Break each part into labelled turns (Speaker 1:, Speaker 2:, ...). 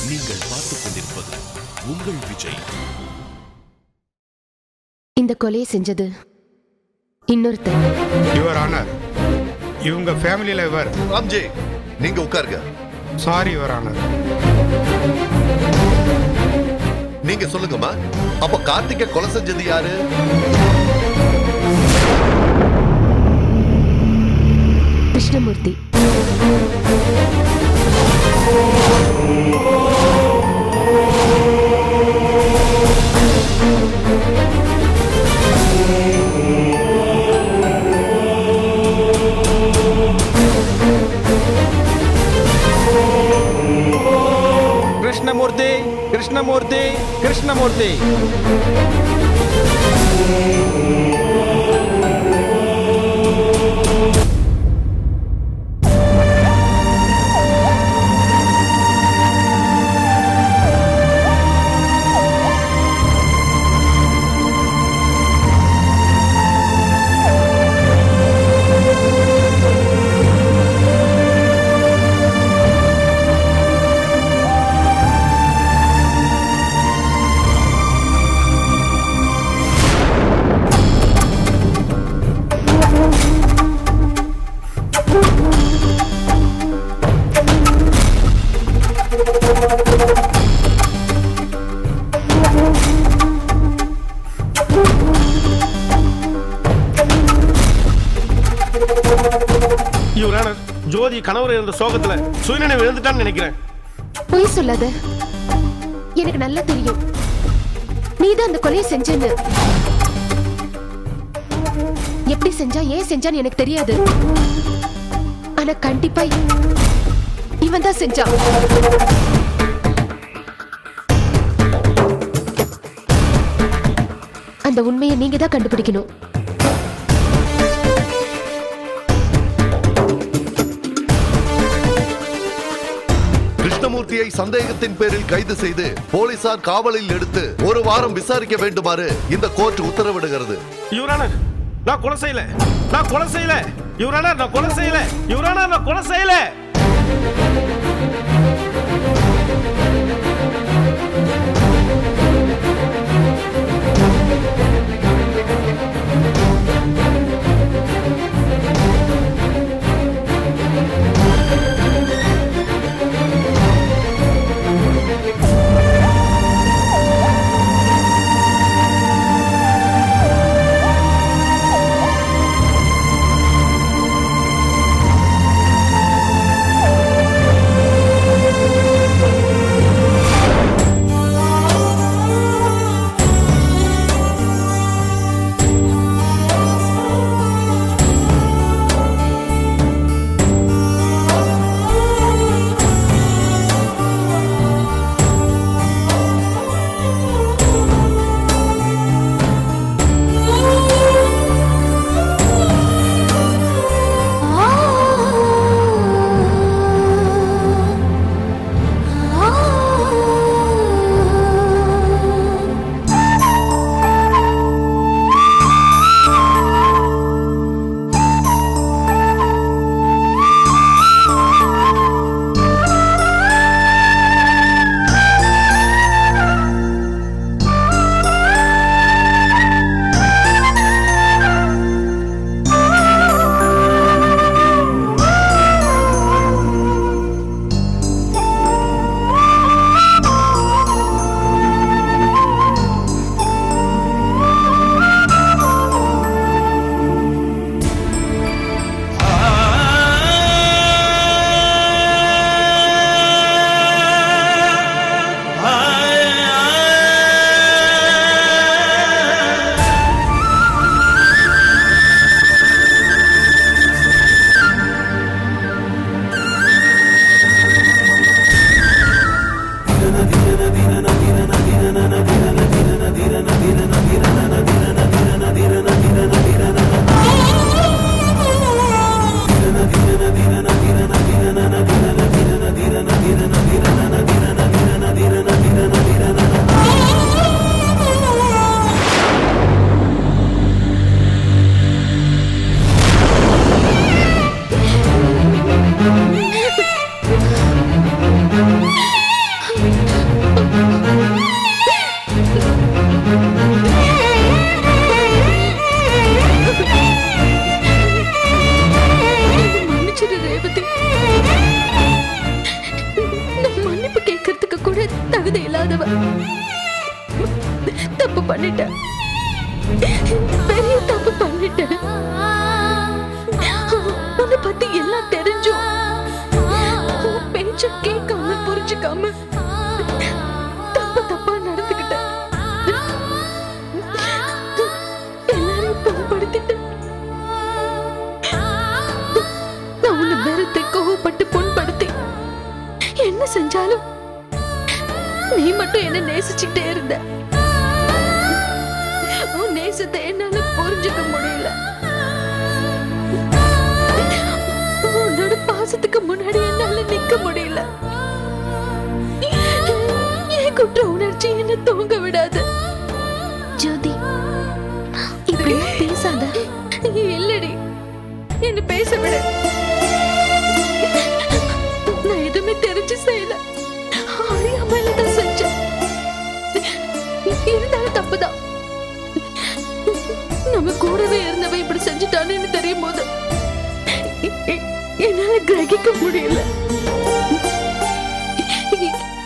Speaker 1: நீங்கள் பார்த்துக் கொண்டிருப்பது உங்கள் விஜய்.
Speaker 2: இந்த கொலையை செஞ்சது இன்னொருத்தர்.
Speaker 3: யுவர் ஆனர், இவங்க ஃபேமிலியில இவர்.
Speaker 4: ராம்ஜி, நீங்க உட்காருங்க.
Speaker 3: Sorry your honour.
Speaker 4: நீங்க சொல்லுங்கம்மா, அப்ப கார்த்திகை கொலை செஞ்சது யாரு?
Speaker 2: கிருஷ்ணமூர்த்தி.
Speaker 5: கிருஷ்ணமூர்த்தி, கிருஷ்ணமூர்த்தி, கிருஷ்ணமூர்த்தி. ஜோதி கணவர் இருந்த சோகத்துல சுயநினைவு இழந்துட்டான்னு நினைக்கிறேன்.
Speaker 2: பொய் சொல்லாத, எனக்கு நல்லா தெரியும் நீதான் அந்த கொலையை செஞ்சேன்னு. எப்படி செஞ்சா, ஏன் செஞ்சான்னு எனக்கு தெரியாது. ஆனா கண்டிப்பா இவன் தான் செஞ்சான். அந்த உண்மையை நீங்க தான் கண்டுபிடிக்கணும்.
Speaker 4: கிருஷ்ணமூர்த்தியை சந்தேகத்தின் பேரில் கைது செய்து போலீசார் காவலில் எடுத்து ஒரு வாரம் விசாரிக்க வேண்டுமாறு இந்த கோர்ட் உத்தரவிடுகிறது.
Speaker 5: யுவரானர், நான் கொலை செய்யல, நான் கொலை செய்யல. யுவரானர், நான் கொலை செய்யல. யுவரானர், நான் கொலை செய்யல.
Speaker 2: தகுதி இல்லாதவ. தப்பு பண்ணிட்டேன், பெரிய தப்பு பண்ணிட்டேன். உன்னை பத்தி எல்லாம் தெரிஞ்சும் உன் பேச்ச கேட்காம புரிஞ்சுக்காம தப்பு தப்பா நடந்துக்கிட்டேன். எல்லாரையும் புண்படுத்திட்டேன். நான் உன்னை வெறுத்து கோவப்பட்டு புண்படுத்தி என்ன செஞ்சாலும் நீ மட்டும் என்ன நேசிச்சுட்டே இருந்த. உன் நேசத்தை என்னால புரிஞ்சுக்க முடியல. உன்னோட பாசத்துக்கு முன்னாடி என்னால நிக்க முடியல. என் குற்ற உணர்ச்சி என்ன தூங்க விடாது. ஜோதி, இப்படி பேசாத. இல்லடி, என்ன பேச விட. நான் எதுவுமே தெரிஞ்சு செய்யல, அறியாமல தான் செஞ்சேன். இருந்தாலும் தப்புதான். நம்ம கூடவே இருந்தவ இப்படி செஞ்சுட்டான்னு தெரியும் போது என்னால கிரகிக்க முடியல.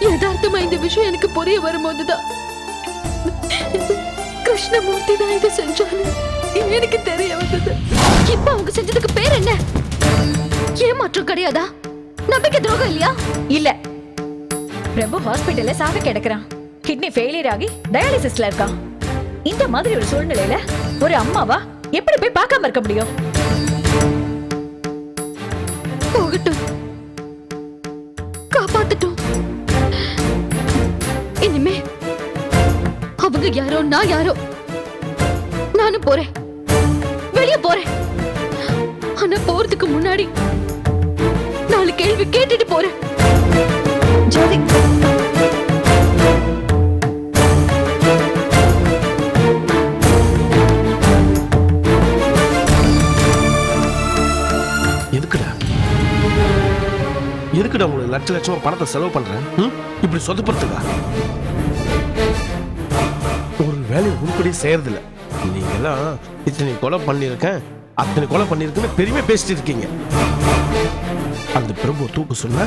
Speaker 2: யதார்த்தமா இந்த விஷயம் எனக்கு புரிய வரும்போதுதான் கிருஷ்ணமூர்த்தி தான் இதை செஞ்சான்னு எனக்கு தெரிய வந்தது. இப்ப அவங்க செஞ்சதுக்கு பேர் என்ன? ஏமாற்றம் கிடையாதா? நம்பிக்கை துரோகம் இல்லையா?
Speaker 6: இல்ல, பிரபு ஹாஸ்பிடல்ல சாக கிடக்குறான். கிட்னி ஃபெயிலியர் ஆகி டயாலிசிஸ்ல இருக்கான். இந்த மாதிரி ஒரு சூழ்நிலையில ஒரு அம்மாவா எப்படி போய் பார்க்காம இருக்க முடியும்?
Speaker 2: போகட்டும், காப்பாத்தட்டும். இனிமே அவங்க யாரோ நான் யாரோ, நானும் போறேன், வெளியே போறேன். ஆனா போறதுக்கு முன்னாடி 4 கேள்வி கேட்டுட்டு போறேன்.
Speaker 6: ஜோதி,
Speaker 5: எதுக்குடா உங்களுக்கு லட்ச லட்சமா பணத்தை செலவு பண்றேன்? இப்படி சொதப்படுத்துதா? ஒரு வேலையை உருப்படி செய்யறதில்ல. நீங்க எல்லாம் இத்தனை கொலை பண்ணிருக்கேன், அத்தனை கொலை பண்ணிருக்குன்னு பெருமையா பேசிட்டு இருக்கீங்க. அந்த பிரபு தூக்கு சொன்னா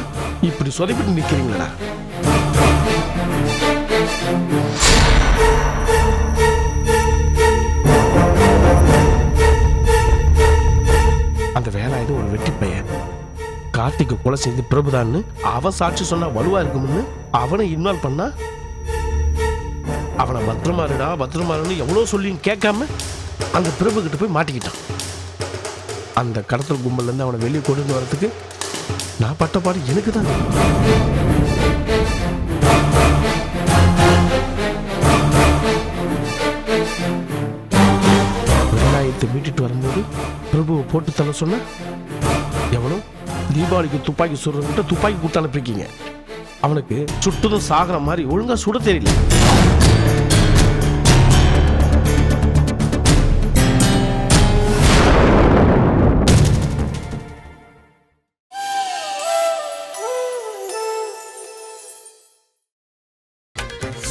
Speaker 5: இப்படி சொதப்பிட்டு நிக்கிறீங்களா? அந்த வேலாயுதம் ஒரு வெட்டி பையன். கார்த்திக்கு கொலை செய்து பிரபுதான்னு அவன் சாட்சி சொன்னா வலுவா இருக்கும்னு அவனை இன்வால்வ் பண்ணா, அவனை பத்திரமாருடா பத்திரமாருன்னு எவ்வளவு சொல்லியும் கேட்காம அந்த பிரபு கிட்ட போய் மாட்டிக்கிட்டான். அந்த கடத்தல் கும்பல்ல இருந்து அவனை வெளியே கொண்டு வரதுக்கு நான் பட்ட பாடு எனக்கு தான். வேலாயத்தை மீட்டுட்டு வரும்போது பிரபுவை போட்டு தள்ள சொன்ன எவனோ தீபாவளிக்கு துப்பாக்கி சுடுறவங்கிட்ட துப்பாக்கி கொடுத்து அனுப்பிருக்கீங்க. அவனுக்கு சுட்டுதும் சாகிற மாதிரி ஒழுங்கா சுட தெரியல.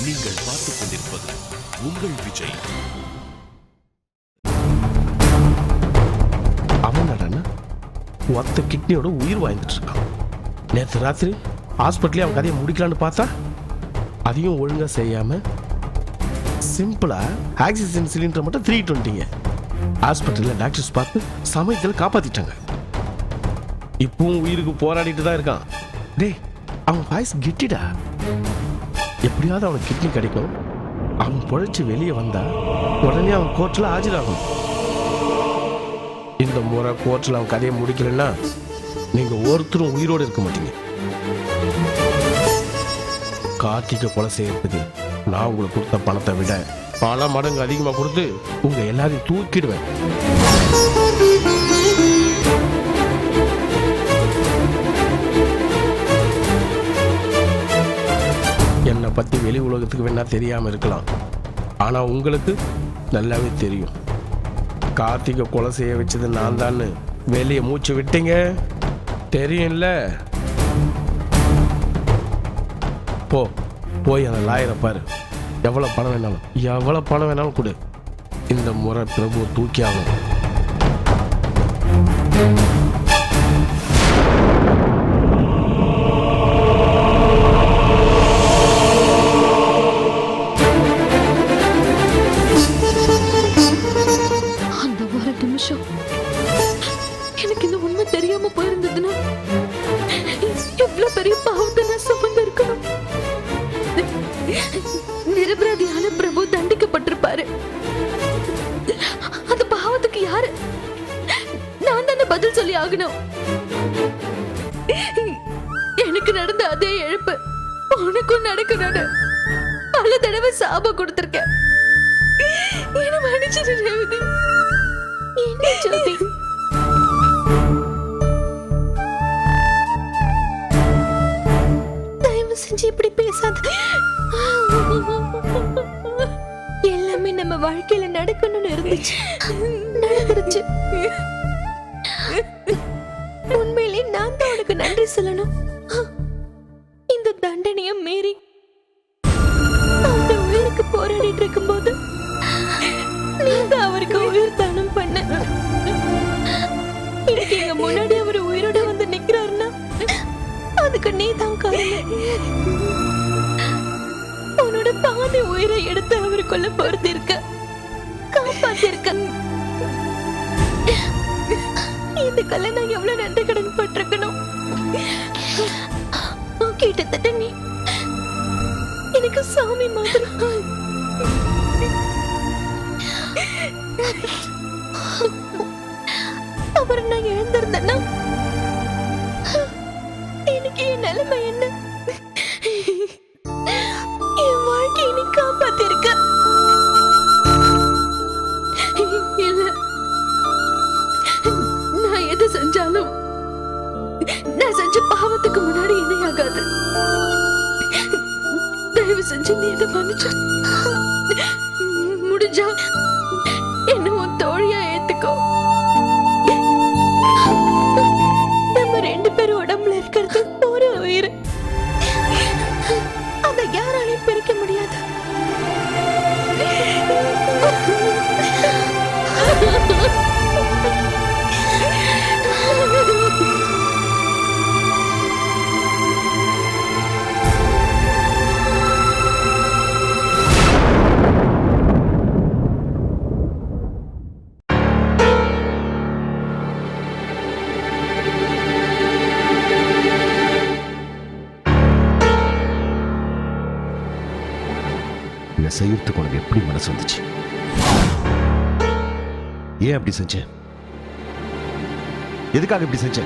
Speaker 1: நீங்கள் பார்த்துக் கொண்டிருப்பது உங்கள் விஜய்.
Speaker 5: அவன் ஒத்த கிட்னியோட உயிர் வாழ்ந்துட்டு இருக்கான். நேற்று ராத்திரி ஹாஸ்பிட்டலே அவன் கதையை முடிக்கலான்னு பார்த்தா அதையும் ஒழுங்கா செய்யாம சிம்பிளா ஆக்சிஜன் சிலிண்டர் மட்டும் 320. ஹாஸ்பிட்டல்ல டாக்டர்ஸ் பார்த்து சமயத்தில் காப்பாத்திட்டாங்க. இப்பவும் உயிருக்கு போராடிட்டு தான் இருக்கான். டேய், அவன் வாய்ஸ் கெட்டிடா. எப்படியாவது அவனுக்கு கிட்னி கிடைக்கும். அவன் பொழைச்சு வெளியே வந்தா உடனே அவன் கோர்ட்ல ஆஜராகும். இந்த முறை கோர்ட்ல அவன் கதையை முடிக்கலன்னா நீங்க ஒருத்தரும் உயிரோடு இருக்க மாட்டீங்க. கார்த்திகை கொலை செய்யறதுக்கு நான் உங்களுக்கு கொடுத்த பணத்தை விட பல மடங்கு அதிகமா கொடுத்து உங்க எல்லாரையும் தூக்கிடுவேன். என்னை பத்தி வெளி உலகத்துக்கு வேணா தெரியாம இருக்கலாம், ஆனா உங்களுக்கு நல்லாவே தெரியும். கார்த்திகை கொலை செய்ய வச்சது நான் தான் வெளியே மூச்சு விட்டீங்க தெரியும்ல. போய் அந்த லாயரை பாரு. எவ்வளவு பணம் வேணாலும் கொடு. இந்த முறை பிரபு தூக்கி ஆகும்.
Speaker 2: ஆகணும். எனக்கு நடந்த அதே இழப்பு உனக்கும் நடக்கணும்னு பல தடவை சாபம் கொடுத்திருக்கேன். என்ன மன்னிச்சிடு ரேவதி. என்ன ஜோதி, தயவு செஞ்சு இப்படி பேசாத. எல்லாமே நம்ம வாழ்க்கையில நடக்கணும்னு இருந்துச்சு, நடந்துருச்சு. உண்மையிலே நான் தான் உனக்கு நன்றி சொல்லணும். இந்த தண்டனையை மீறி அவர் உயிருக்கு போராடிட்டு இருக்கும்போது நீங்க அவருக்கு உயிர் தானம் பண்ண. இன்னைக்கு எங்க முன்னாடி அவர் உயிரோட வந்து நிக்கிறாருன்னா அதுக்கு நீ தான் காரணம். உன்னோட பாதி உயிரை எடுத்து அவருக்குள்ள பொறுத்திருக்க, காப்பாத்திருக்க. இதுக்கெல்லாம் நான் எவ்வளவு நன்றி கடன் பட்டிருக்கணும். கிட்டத்தட்ட நீ எனக்கு சாமி மாதிரி. அப்புறம் நான் எழுந்திருந்தேன்னா எனக்கு என் நிலைமை என்ன? என் வாழ்க்கையை நீ காப்பாத்திருக்க. இல்ல, நான் எது செஞ்சாலும் நான் செஞ்ச பாவத்துக்கு முன்னாடி இணையாகாது. தயவு செஞ்சு நீ என்ன மன்னிச்சு, முடிஞ்சா என்ன உன் தோழியா ஏத்துக்கோ. நம்ம 2 பேரும் உடம்புல இருக்கிறது ஒரு உயிர், அதை யாராலையும் பிரிக்க முடியாது.
Speaker 7: செய்யறதுக்கு உனக்கு எப்படி மனசு வந்துச்சு? ஏன் அப்படி செஞ்ச? எதுக்காக இப்படி செஞ்ச?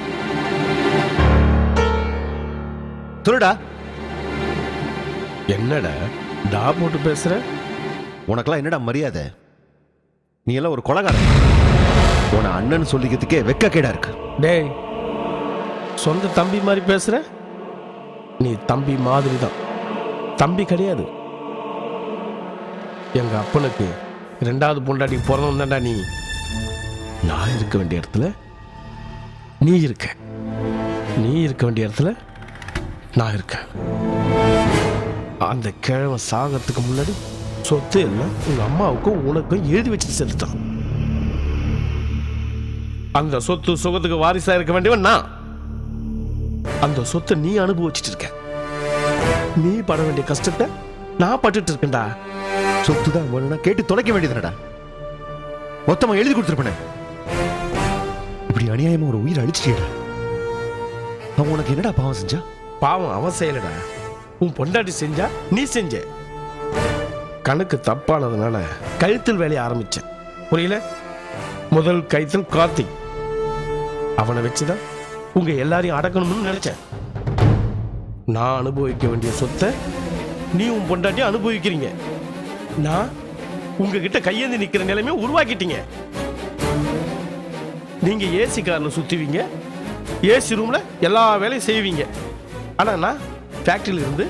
Speaker 7: சொல்லுடா.
Speaker 5: என்னடா டா போட்டு பேசுற?
Speaker 7: உனக்கெல்லாம் என்னடா மரியாதை? நீ எல்லாம் ஒரு கொலைகாரன். உன அண்ணன் சொல்லிக்கிறதுக்கே வெக்கக்கேடா இருக்கு.
Speaker 5: டேய், சொந்த தம்பி மாதிரி பேசுற? நீ தம்பி மாதிரி தான், தம்பி கிடையாது. எங்க அப்பனுக்கு 2வது பொண்டாட்டி பிறந்தவன் தான்டா நீ. நான் இருக்க வேண்டிய இடத்துல நீ இருக்க, நீ இருக்க வேண்டிய இடத்துல நான் இருக்கேன். அந்த கிழவன் சாகத்துக்கு முன்னாடி சொத்து எல்லாம் உங்க அம்மாவுக்கும் உனக்கும் எழுதி வச்சுட்டு செலுத்தான். அந்த சொத்து சுகத்துக்கு வாரிசா இருக்க வேண்டியவன் நான். அந்த சொத்தை நீ அனுபவிச்சுட்டு இருக்க. நீ பட வேண்டிய கஷ்டத்தை நான் பட்டுட்டு இருக்கேன்டா.
Speaker 7: சொத்துதான் வேணும்னா கேட்டு தொலைக்க வேண்டியதுடா. மொத்தமா எழுதி கொடுத்துருப்பேன். இப்படி அநியாயமா ஒரு உயிரை அழிச்சிட்டா. அவன் உனக்கு என்னடா பாவம் செஞ்சா?
Speaker 5: பாவம் அவன் செய்யலடா, உன் பொண்டாட்டி செஞ்சா நீ செஞ்ச. கணக்கு தப்பானதுனால கழுத்தில் வேலையை ஆரம்பிச்சேன். புரியல? முதல் கைத்தல் கார்த்திக். அவனை வச்சுதான் உங்க எல்லாரையும் அடக்கணும்னு நினைச்சேன். நான் அனுபவிக்க வேண்டிய சொத்தை நீ உன் பொண்டாட்டி அனுபவிக்கிறீங்க. நான் உங்ககிட்ட கையேந்தி நிக்கிற நிலைமையை உருவாக்கிட்டீங்க. நீங்க ஏசி கார்ல சுத்துவீங்க, ஏசி ரூம்ல எல்லா வேலையும் செய்வீங்க. ஆனா நான் ஃபேக்டரியில இருந்து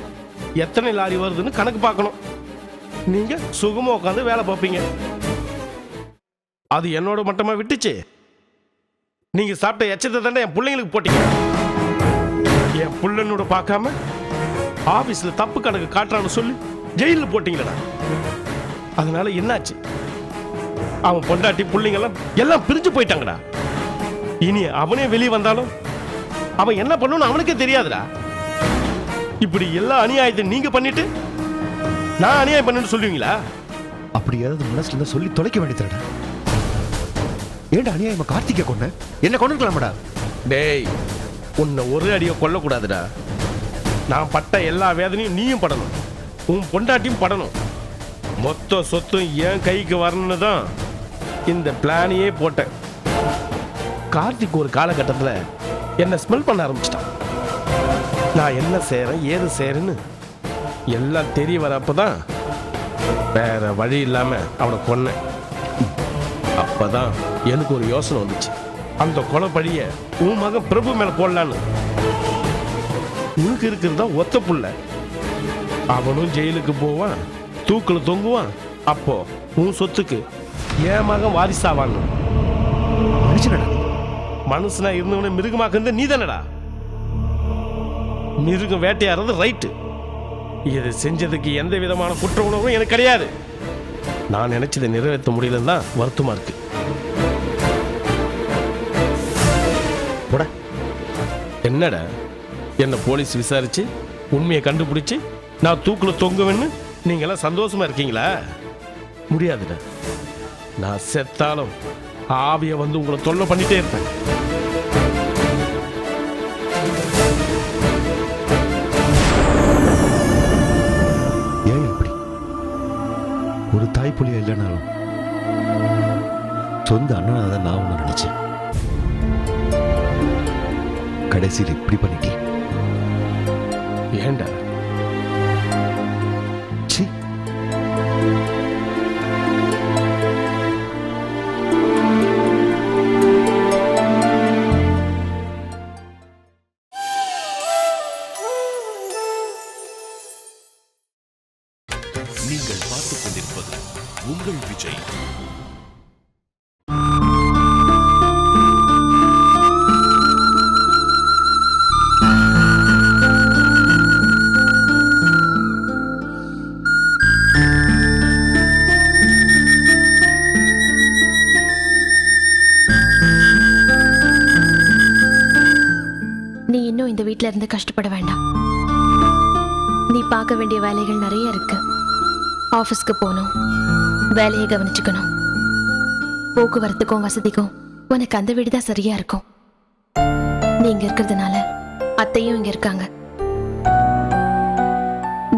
Speaker 5: எத்தனை லாரி வருதுன்னு கணக்கு பார்க்கணும். நீங்க சுகமா உட்காந்து வேலை பார்ப்பீங்க. அது என்னோட மட்டமா விட்டுச்சு. நீங்க சாப்பிட்ட எச்சத்தை தானே என் பிள்ளைங்களுக்கு போட்டீங்க. என் பிள்ளைனோட பார்க்காம ஆபீஸ்ல தப்பு கணக்கு காட்டுறான்னு சொல்லி ஜெயிலில் போட்டீங்களா? அதனால என்னாச்சு? அவன் பொண்டாட்டி பிள்ளைங்க எல்லாம் பிரிஞ்சு போயிட்டாங்கடா. இனி அவனே வெளியே வந்தாலும் அவன் என்ன பண்ணணும்னு அவனுக்கே தெரியாதுடா. இப்படி எல்லா அநியாயத்தையும் நீங்க பண்ணிட்டு நான் அநியாயம் பண்ணு சொல்லுவீங்களா?
Speaker 7: அப்படி ஏதாவது மனசுல இருந்தா சொல்லி தொலைக்க வேண்டியதுடா. ஏன்டா அநியாயமா கார்த்திகை கொன்ன? என்ன கொண்டுக்கலாமடா?
Speaker 5: டேய், உன்னை ஒரு அடியை கொல்லக்கூடாதுடா. நான் பட்ட எல்லா வேதனையும் நீயும் படணும், உன் பொண்டாட்டியும் படணும். மொத்த சொத்தும் என் கைக்கு வரணும்னு தான் இந்த பிளானையே போட்டேன். கார்த்திக் ஒரு காலகட்டத்தில் என்னை ஸ்மெல் பண்ண ஆரம்பிச்சிட்டான். நான் என்ன செய்கிறேன் ஏது செய்கிறேன்னு எல்லாம் தெரிய வரப்பதான் வேற வழி இல்லாமல் அவனை கொன்னேன். அப்பதான் எனக்கு ஒரு யோசனை வந்துச்சு. அந்த கொலை பழிய உன் மகன் பிரபு மேல போடலான்னு. உனக்கு இருக்கிறதா ஒத்த புள்ள, அவனும் ஜெயிலுக்கு போவான், தூக்குல தொங்குவான். அப்போ உன் சொத்துக்கு என் மகன் வாரிசாவான்னு.
Speaker 7: மனுஷனடா
Speaker 5: மனுஷனா இருந்தவனை மிருகமாக்குறது நீ தானடா. மிருகம் வேட்டையாடுறது ரைட்டு. இது செஞ்சதுக்கு எந்த விதமான குற்ற உணர்வும் எனக்கு கிடையாது. நான் நினைச்சதை நிறைவேற்ற முடியலன்னு தான் வருத்தமா இருக்கு. என்னடா என்ன போலீஸ் விசாரிச்சு உண்மையை கண்டுபிடிச்சு நான் தூக்குல தொங்குவேன்னு நீங்க எல்லாம் சந்தோஷமா இருக்கீங்களா? முடியாதுடா. நான் செத்தாலும் ஆவிய வந்து உங்களை தொல்லை பண்ணிட்டே இருப்பேன்.
Speaker 7: ஏன் அப்படி? ஒரு தாய் புள்ளியா இல்லைனாலும் சொந்த அண்ணனாக தான் நான் ஒன்று நினைச்சேன். கடைசியில் இப்படி பண்ணிட்டே.
Speaker 5: ஏண்டா?
Speaker 7: சி,
Speaker 1: நீங்கள் பார்த்துக் கொண்டிருப்பது உங்கள் விஜய்.
Speaker 2: நீ இன்னும் இந்த வீட்ல இருந்து கஷ்டப்பட வேண்டாம். நீ பார்க்க வேண்டிய வேலைகள் நிறைய இருக்கு. ஆபீஸ்க்கு போகணும், வேலையை கவனிச்சுக்கணும். போக்குவரத்துக்கும் வசதிக்கும் உனக்கு அந்த வீடு தான் சரியா இருக்கும். நீ இங்க இருக்கிறதுனால அத்தையும் இங்க இருக்காங்க.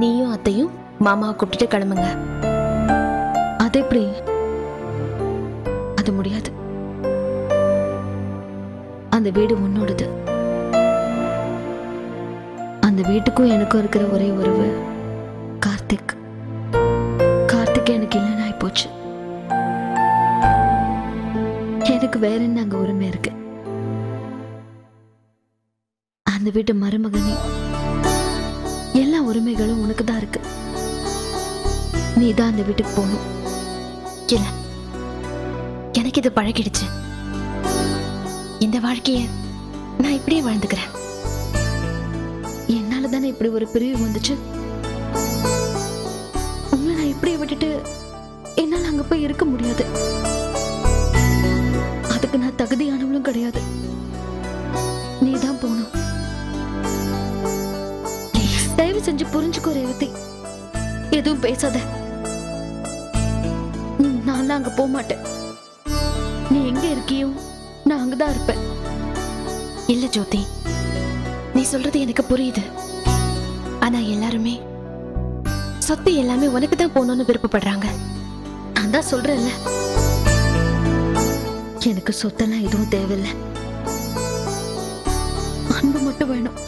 Speaker 2: நீயும் அத்தையும் மாமாவை கூப்பிட்டுட்டு கிளம்புங்க. அது எப்படி? அது முடியாது. அந்த வீடு உன்னோடது. அந்த வீட்டுக்கும் எனக்கும் இருக்கிற ஒரே உறவு கார்த்திக். கார்த்திக் எனக்கு இல்லைன்னு ஆயிப்போச்சு. எனக்கு வேற என்ன அங்க உரிமை இருக்கு? அந்த வீட்டு மருமகனே, எல்லா உரிமைகளும் உனக்கு தான் இருக்கு. நீ தான் அந்த வீட்டுக்கு போகணும். இல்ல, எனக்கு இது பழகிடுச்சு. இந்த வாழ்க்கைய நான் இப்படியே வாழ்ந்துக்கிறேன். என்னால தானே இப்படி ஒரு பிரிவு வந்துச்சு. உங்களை நான் இப்படியே விட்டுட்டு என்னால அங்க போய் இருக்க முடியாது. அதுக்கு நான் தகுதியானவளும் கிடையாது. நீ தான் போகணும். தயவு செஞ்சு புரிஞ்சுக்கோ ரேவதி. எதுவும் பேசாத. நான் அங்க போக மாட்டேன். நீ எங்க இருக்கியோ நான் அங்கதான் இருப்பேன். இல்ல ஜோதி, நீ சொல்றது எனக்கு புரியுது. ஆனா எல்லாருமே சொத்து எல்லாமே உனக்கு தான் போகணும்னு விருப்பப்படுறாங்க. நான் தான் சொல்றேன்ல, எனக்கு சொத்தெல்லாம் எதுவும் தேவையில்லை. அன்பு மட்டும் வேணும்.